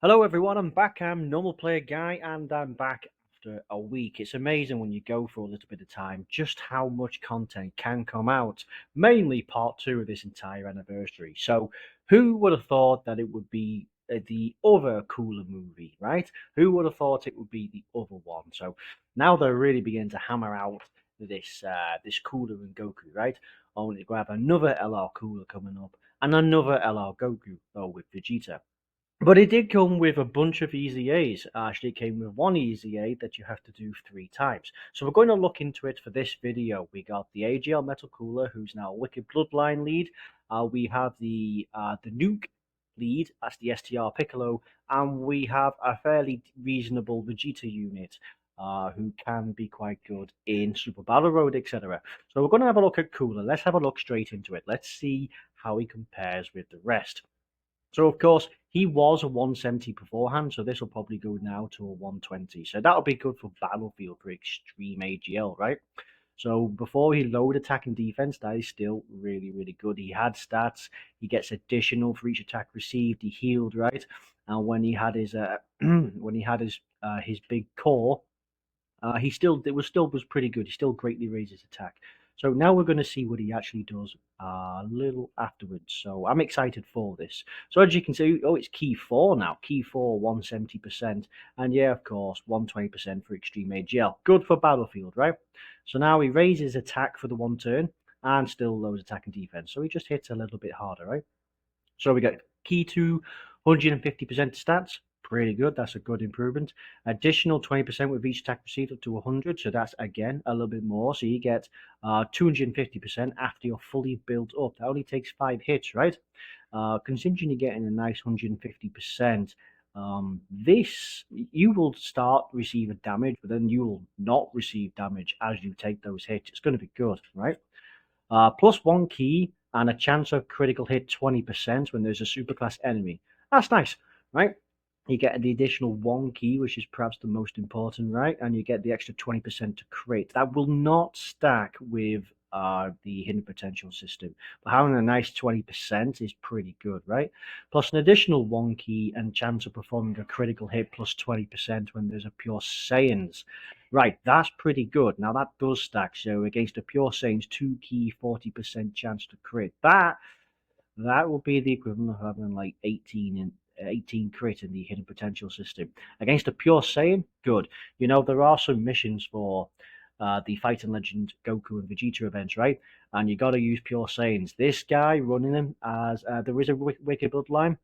Hello everyone, I'm back. I'm Normal Player Guy, and I'm back after a week. It's amazing when you go for a little bit of time just how much content can come out. Mainly part two of this entire anniversary. So, who would have thought that it would be the other cooler movie, right? Who would have thought it would be the other one? So now they're really beginning to hammer out this cooler and Goku, right? Only to have another LR cooler coming up and another LR Goku, though with Vegeta. But it did come with a bunch of easy A's. Actually, it came with one easy A that you have to do 3 times. So we're going to look into it for this video. We got the AGL Metal Cooler, who's now a Wicked Bloodline lead. We have the Nuke lead, that's the STR Piccolo, and we have a fairly reasonable Vegeta unit. Who can be quite good in Super Battle Road, etc. So we're going to have a look at Cooler. Let's have a look straight into it. Let's see how he compares with the rest. So of course he was a 170 beforehand, so this will probably go now to a 120. So that'll be good for Battlefield for Extreme AGL, right? So before he lowered attack and defense, that is still really, really good. He had stats. He gets additional for each attack received. He healed, right? And when he had his when he had his big core, he still it was still was pretty good. He still greatly raised his attack. So now we're going to see what he actually does a little afterwards. So I'm excited for this. So as you can see, oh, it's key 4 now. Key 4, 170%. And yeah, of course, 120% for Extreme AGL. Good for Battlefield, right? So now he raises attack for the 1 turn and still lowers attack and defense. So he just hits a little bit harder, right? So we got key 2, 150% stats. Pretty good. That's a good improvement. Additional 20% with each attack received up to 100. So that's again a little bit more. So you get 250% after you're fully built up. That only takes 5 hits, right? Considering you're getting a nice 150%, this you will start receiving damage, but then you will not receive damage as you take those hits. It's going to be good, right? Plus 1 key and a chance of critical hit 20% when there's a superclass enemy. That's nice, right? You get the additional 1 key, which is perhaps the most important, right? And you get the extra 20% to crit. That will not stack with the hidden potential system. But having a nice 20% is pretty good, right? Plus an additional 1 key and chance of performing a critical hit plus 20% when there's a pure Saiyans. Right, that's pretty good. Now that does stack. So against a pure Saiyans 2 key, 40% chance to crit. That will be the equivalent of having like 18 crit in the hidden potential system. Against a pure Saiyan, good. You know, there are some missions for the Fighting Legend Goku and Vegeta events, right? And you got to use pure Saiyans. This guy running them as there is a Wicked Bloodline.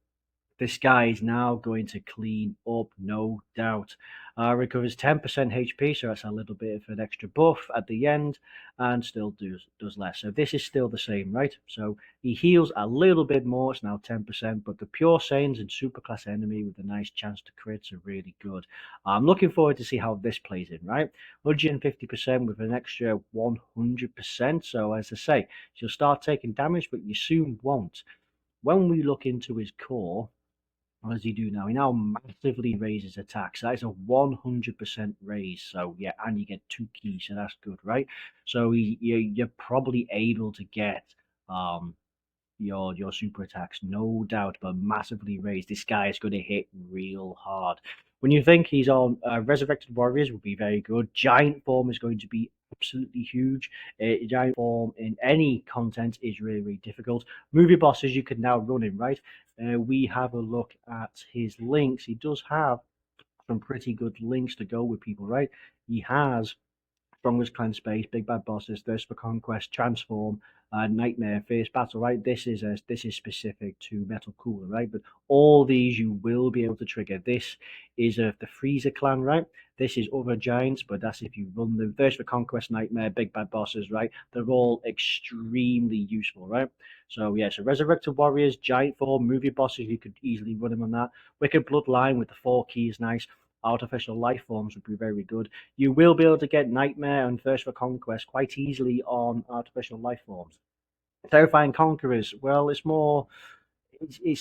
This guy is now going to clean up, no doubt. Recovers 10% HP, so that's a little bit of an extra buff at the end, and still does less. So this is still the same, right? So he heals a little bit more, it's now 10%, but the Pure Saiyans and Superclass enemy with a nice chance to crits are really good. I'm looking forward to see how this plays in, right? 150% with an extra 100%. So as I say, you'll start taking damage, but you soon won't. When we look into his core, what does he do now? He now massively raises attacks. That is a 100% raise. So yeah, and you get 2 keys, so that's good, right? So you're probably able to get um your super attacks, no doubt, but massively raised. This guy is going to hit real hard. When you think he's on Resurrected Warriors, would be very good. Giant form is going to be absolutely huge. Giant form in any content is really, really difficult. Movie bosses you can now run him, right? We have a look at his links. He does have some pretty good links to go with people, right? He has Strongest Clan Space, Big Bad Bosses, Thirst for Conquest, Transform, Nightmare, Fierce Battle, right? This is specific to Metal Cooler, right? But all these you will be able to trigger. This is the Freezer Clan, right? This is other giants, but that's if you run the Thirst for Conquest, Nightmare, Big Bad Bosses, right? They're all extremely useful, right? So yeah, so Resurrected Warriors, Giant Form, movie bosses, you could easily run them on that. Wicked Bloodline with the 4 keys, nice. Artificial life forms would be very good. You will be able to get Nightmare and Thirst for Conquest quite easily on artificial life forms. Terrifying Conquerors, well, it's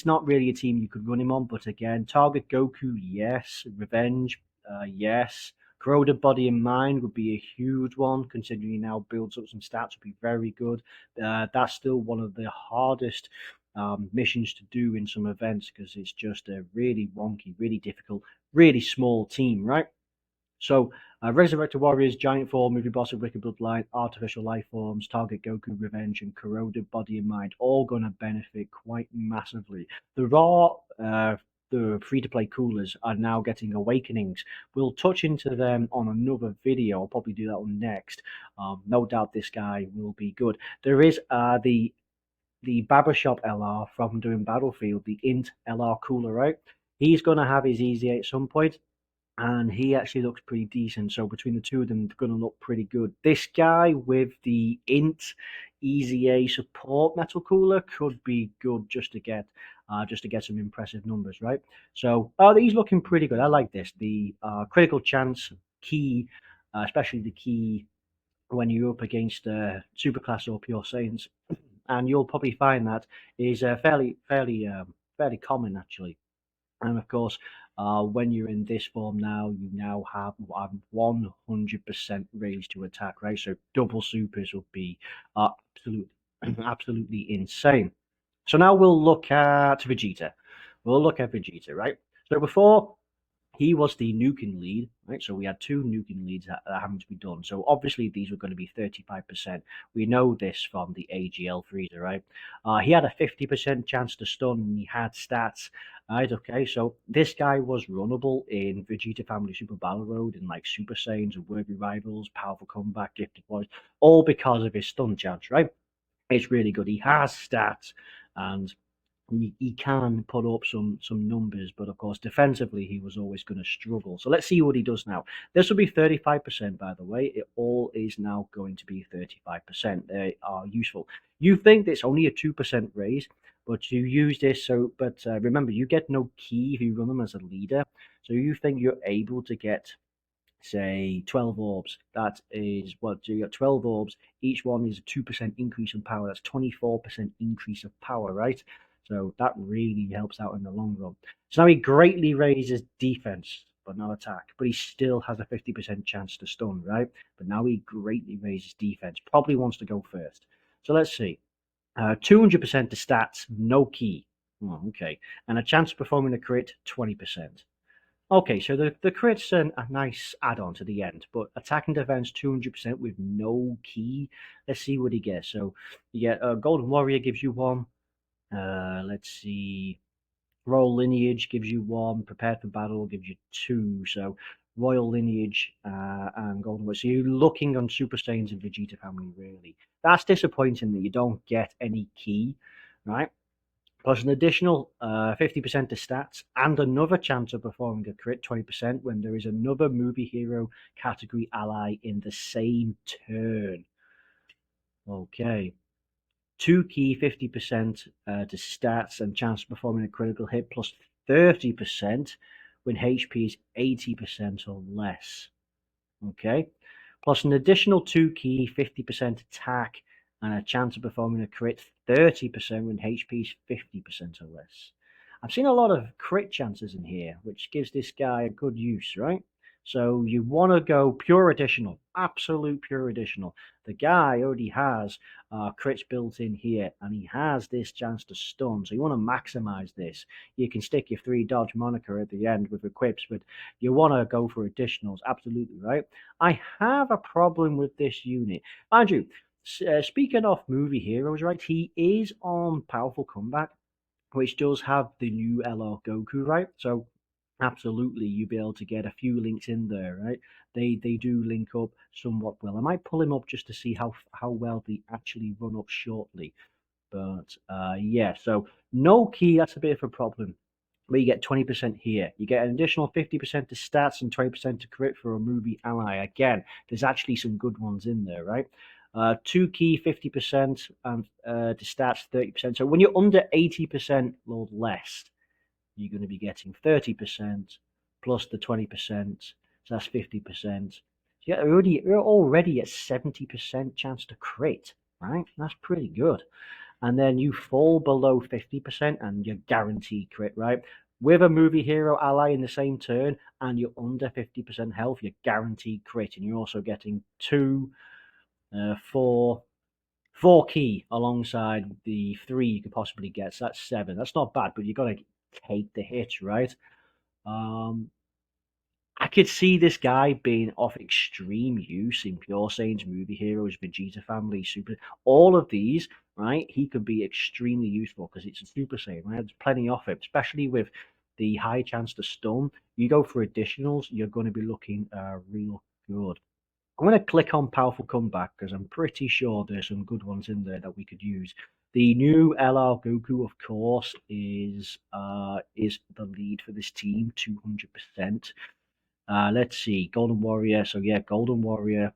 not really a team you could run him on, but again, target Goku, yes. Revenge, yes. Corroded Body and Mind would be a huge one, considering he now builds up some stats, would be very good. That's still one of the hardest missions to do in some events because it's just a really wonky, really difficult, really small team, right? So, Resurrected Warriors, Giant Form, Movie Boss of Wicked Bloodline, Artificial Life Forms, Target Goku Revenge, and Corroded Body and Mind all going to benefit quite massively. The free to play coolers are now getting awakenings. We'll touch into them on another video. I'll probably do that one next. No doubt this guy will be good. There is the Barbershop LR from doing Battlefield, the Int LR cooler, right? He's going to have his Easy at some point, and he actually looks pretty decent. So between the two of them, they're going to look pretty good. This guy with the Int Easy A support metal cooler could be good just to get some impressive numbers, right? So he's looking pretty good. I like this. The critical chance key, especially the key when you're up against Superclass or Pure Saiyans, and you'll probably find that is fairly common actually. And of course, when you're in this form now, you now have 100% raise to attack, right? So double supers would be absolutely, absolutely insane. So now we'll look at Vegeta. We'll look at Vegeta, right? So before he was the nuking lead, right? So we had two nuking leads that having to be done. So obviously these were going to be 35%. We know this from the AGL freezer, right? He had a 50% chance to stun and he had stats. Right, okay, so this guy was runnable in Vegeta Family Super Battle Road in like Super Saiyans and Worthy Rivals, Powerful Comeback, Gifted Boys, all because of his stun chance, right? It's really good. He has stats and he can put up some numbers, but of course defensively he was always going to struggle. So let's see what he does now. This will be 35%, by the way. It all is now going to be 35%. They are useful. You think it's only a 2% raise, but you use this but remember, you get no key if you run them as a leader. So you think you're able to get, say, 12 orbs. That is what, so you got 12 orbs. Each one is a 2% increase in power. That's 24% increase of power, right? So that really helps out in the long run. So now he greatly raises defense, but not attack. But he still has a 50% chance to stun, right? But now he greatly raises defense. Probably wants to go first. So let's see. 200% to stats, no key. Oh, okay. And a chance of performing a crit, 20%. Okay, so the crit's a nice add-on to the end, but attack and defense 200% with no key. Let's see what he gets. So you get Golden Warrior gives you one. Let's see. Royal Lineage gives you one. Prepared for Battle gives you two. So Royal Lineage and Golden Warrior. So you're looking on Super Saiyans and Vegeta Family, really. That's disappointing that you don't get any key, right? Plus an additional 50% to stats and another chance of performing a crit, 20%, when there is another movie hero category ally in the same turn. Okay. 2 key, 50% to stats and chance of performing a critical hit, plus 30% when HP is 80% or less. Okay. Plus an additional 2 key, 50% attack and a chance of performing a crit 30% when HP is 50% or less. I've seen a lot of crit chances in here, which gives this guy a good use, right? So you want to go pure additional, absolute pure additional. The guy already has crits built in here, and he has this chance to stun. So you want to maximize this. You can stick your 3 dodge moniker at the end with equips, but you want to go for additionals, absolutely, right? I have a problem with this unit. Mind you, speaking of movie heroes, right, he is on Powerful Comeback, which does have the new LR Goku, right? So absolutely, you'll be able to get a few links in there, right? They do link up somewhat well. I might pull him up just to see how well they actually run up shortly. But yeah, so no key, that's a bit of a problem. But you get 20% here. You get an additional 50% to stats and 20% to crit for a movie ally. Again, there's actually some good ones in there, right? 2 key, 50%, and to stats, 30%. So when you're under 80% or less, you're going to be getting 30% plus the 20%. So that's 50%. So you're already at 70% chance to crit, right? That's pretty good. And then you fall below 50% and you're guaranteed crit, right? With a movie hero ally in the same turn and you're under 50% health, you're guaranteed crit. And you're also getting 2, 4, 4 key alongside the 3 you could possibly get. So that's 7. That's not bad, but you got to take the hit, right? Um, I could see this guy being of extreme use in Pure Saiyans, Movie Heroes, Vegeta Family, Super. All of these, right? He could be extremely useful because it's a Super Saiyan, right? There's plenty of it, especially with the high chance to stun. You go for additionals, you're going to be looking real good. I'm going to click on Powerful Comeback because I'm pretty sure there's some good ones in there that we could use. The new LR Goku, of course, is the lead for this team, 200%. Let's see, Golden Warrior. So yeah, Golden Warrior.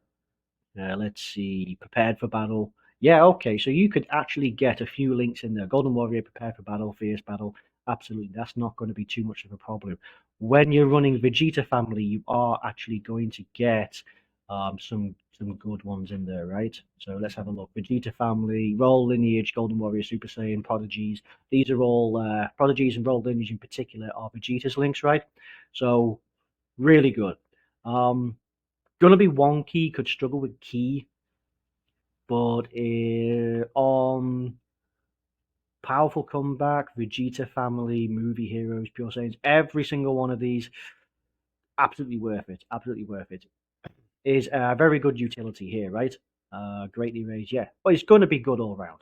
Let's see, prepared for battle. Yeah, okay. So you could actually get a few links in there. Golden Warrior, prepared for battle, fierce battle. Absolutely, that's not going to be too much of a problem. When you're running Vegeta Family, you are actually going to get some good ones in there, right? So let's have a look. Vegeta Family, Roll Lineage, Golden Warrior, Super Saiyan, Prodigies. These are all Prodigies and Roll Lineage in particular are Vegeta's links, right? So really good. Um, Gonna be wonky, could struggle with key, but on Powerful Comeback, Vegeta Family, Movie Heroes, Pure Saiyans, every single one of these, absolutely worth it. Absolutely worth it. Is a very good utility here, right? Greatly raised, yeah. But it's going to be good all round.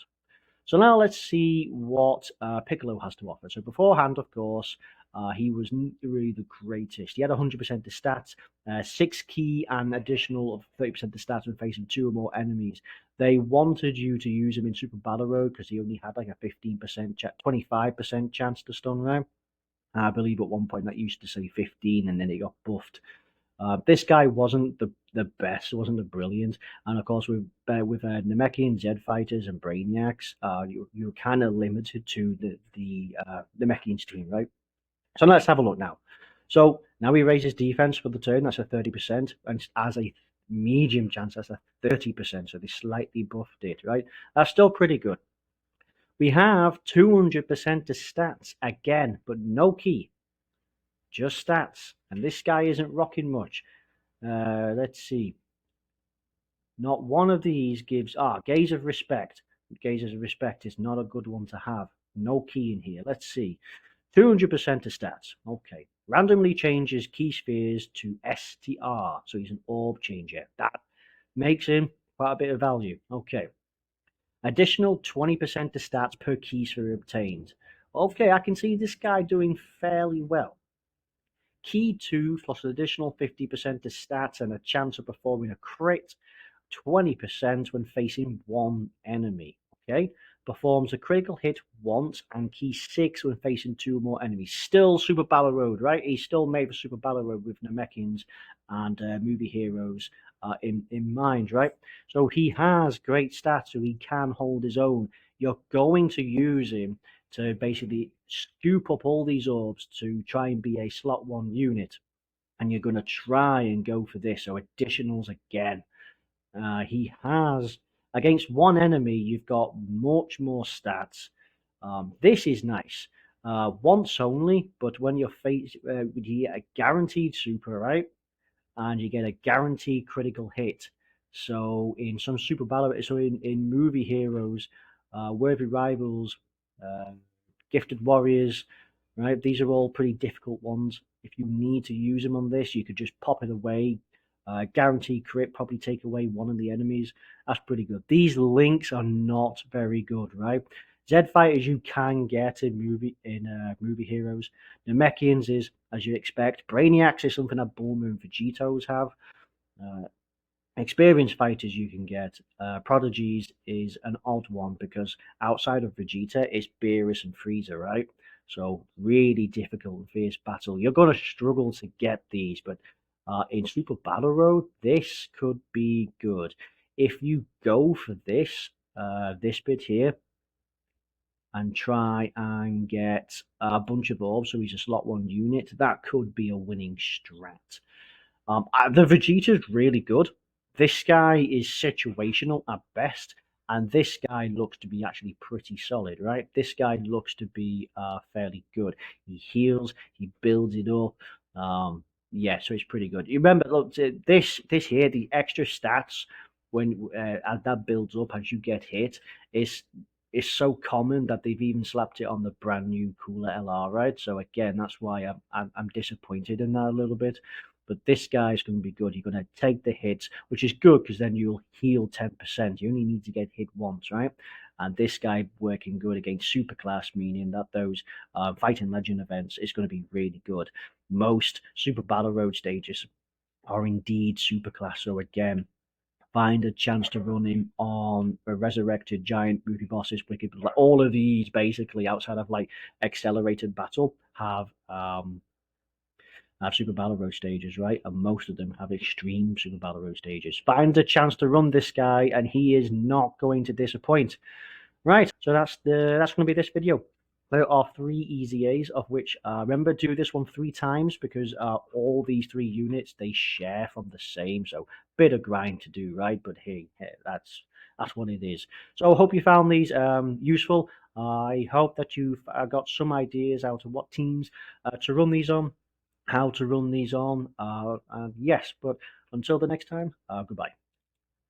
So now let's see what Piccolo has to offer. So beforehand, of course, he was not really the greatest. He had 100% the stats, 6 key and additional of 30% the stats when facing 2 or more enemies. They wanted you to use him in Super Battle Road because he only had like a 15%, 25% chance to stun round. I believe at one point that used to say 15 and then it got buffed. This guy wasn't the best, wasn't the brilliant, and of course with Namekian Zed fighters and Brainiacs, you're kind of limited to the Namekians team, right? So let's have a look now. So now he raises defense for the turn. That's a 30%, and as a medium chance, that's a 30%. So they slightly buffed it, right? That's still pretty good. We have 200% to stats again, but no key, just stats. And this guy isn't rocking much. Let's see. Not one of these gives gaze of respect. Gaze of respect is not a good one to have. No key in here. Let's see. 200% of stats. Okay. Randomly changes key spheres to STR. So he's an orb changer. That makes him quite a bit of value. Okay. Additional 20% of stats per key sphere obtained. Okay, I can see this guy doing fairly well. Key 2 plus an additional 50% of stats and a chance of performing a crit. 20% when facing one enemy. Okay, performs a critical hit once and key 6 when facing 2 or more enemies. Still Super Battle Road, right? He's still made for Super Battle Road with Namekians and Movie Heroes in mind, right? So he has great stats, so he can hold his own. You're going to use him to basically scoop up all these orbs to try and be a slot 1 unit. And you're going to try and go for this. So additionals again. He has against one enemy, you've got much more stats. This is nice. Once only, but when you're faced, you get a guaranteed super, right? And you get a guaranteed critical hit. So in some super battle, so in movie heroes, worthy rivals, uh, gifted warriors, right? These are all pretty difficult ones. If you need to use them on this, you could just pop it away. Guaranteed crit, probably take away one of the enemies. That's pretty good. These links are not very good, right? Z fighters you can get in movie heroes. Namekians is as you expect. Brainiacs is something that Bulma and Vegetos have. Uh, Experienced fighters you can get. Prodigies is an odd one because outside of Vegeta, it's Beerus and Frieza, right? So really difficult and fierce battle. You're going to struggle to get these, but in Super Battle Road, this could be good. If you go for this bit here, and try and get a bunch of orbs so he's a slot 1 unit, that could be a winning strat. The Vegeta's really good. This guy is situational at best, and this guy looks to be actually pretty solid, right? This guy looks to be fairly good. He heals, he builds it up. Yeah, so it's pretty good. You remember, look, this here, the extra stats. when as that builds up, as you get hit, it's it's so common that they've even slapped it on the brand new cooler LR, right? So again, that's why I'm disappointed in that a little bit. But this guy's going to be good. You're going to take the hits, which is good because then you'll heal 10%. You only need to get hit once, right? And this guy working good against superclass, meaning that those fighting legend events is going to be really good. Most super battle road stages are indeed superclass. So again, find a chance to run him on a resurrected giant movie bosses, wicked, like all of these basically outside of like accelerated battle have super battle road stages, right? And most of them have extreme super battle road stages. Find a chance to run this guy, and he is not going to disappoint. Right, so that's going to be this video. There are 3 EZAs, of which remember do this one 3 times because all these 3 units they share from the same. So bit of grind to do, right? But hey, that's what it is. So I hope you found these useful. I hope that you've got some ideas out of what teams to run these on, how to run these on. Yes, but until the next time, goodbye.